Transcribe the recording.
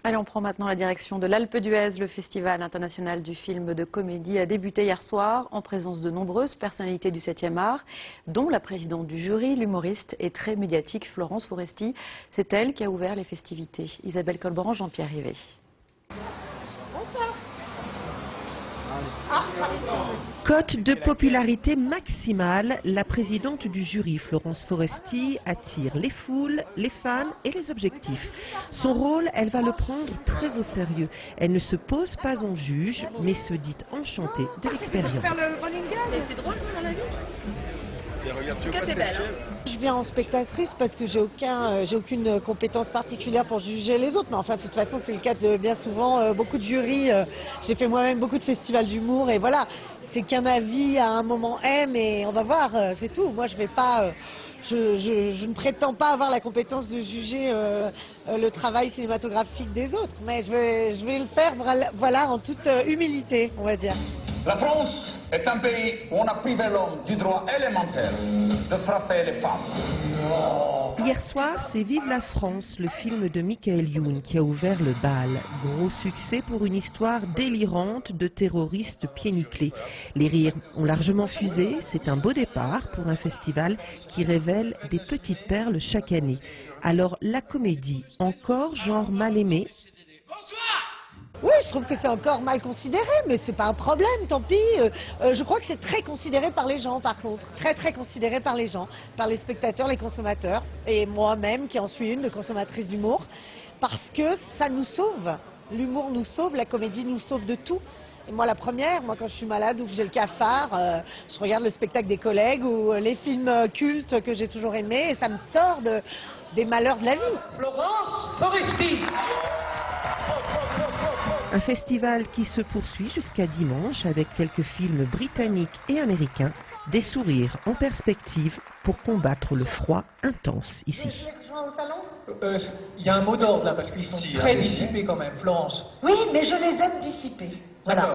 Allez, on prend maintenant la direction de l'Alpe d'Huez. Le Festival international du film de comédie a débuté hier soir en présence de nombreuses personnalités du 7e art, dont la présidente du jury, l'humoriste et très médiatique Florence Foresti. C'est elle qui a ouvert les festivités. Isabelle Colbran, Jean-Pierre Rivet. Cote de popularité maximale, la présidente du jury, Florence Foresti, attire les foules, les fans et les objectifs. Son rôle, elle va le prendre très au sérieux. Elle ne se pose pas en juge, mais se dit enchantée de l'expérience. Je viens en spectatrice parce que j'ai aucune compétence particulière pour juger les autres. Mais enfin, de toute façon, c'est le cas de bien souvent beaucoup de jurys. J'ai fait moi-même beaucoup de festivals d'humour et voilà, c'est qu'un avis à un moment M et on va voir, c'est tout. Moi, je vais pas, je ne prétends pas avoir la compétence de juger le travail cinématographique des autres, mais je vais le faire, voilà, en toute humilité, on va dire. La France est un pays où on a privé l'homme du droit élémentaire de frapper les femmes. Hier soir, c'est Vive la France, le film de Michael Youn qui a ouvert le bal. Gros succès pour une histoire délirante de terroristes pieds nickelés. Les rires ont largement fusé, c'est un beau départ pour un festival qui révèle des petites perles chaque année. Alors la comédie, encore genre mal aimé? Oui, je trouve que c'est encore mal considéré, mais c'est pas un problème, tant pis. Je crois que c'est très considéré par les gens, par contre. Très considéré par les gens, par les spectateurs, les consommateurs. Et moi-même, qui en suis une, de consommatrice d'humour. Parce que ça nous sauve. L'humour nous sauve, la comédie nous sauve de tout. Et moi, la première, quand je suis malade ou que j'ai le cafard, je regarde le spectacle des collègues ou les films cultes que j'ai toujours aimés. Et ça me sort des malheurs de la vie. Florence Foresti. Un festival qui se poursuit jusqu'à dimanche avec quelques films britanniques et américains, des sourires en perspective pour combattre le froid intense ici. Il y a un mot d'ordre là parce qu'ils sont très dissipés quand même, Florence. Oui, mais je les aime dissipés. Voilà.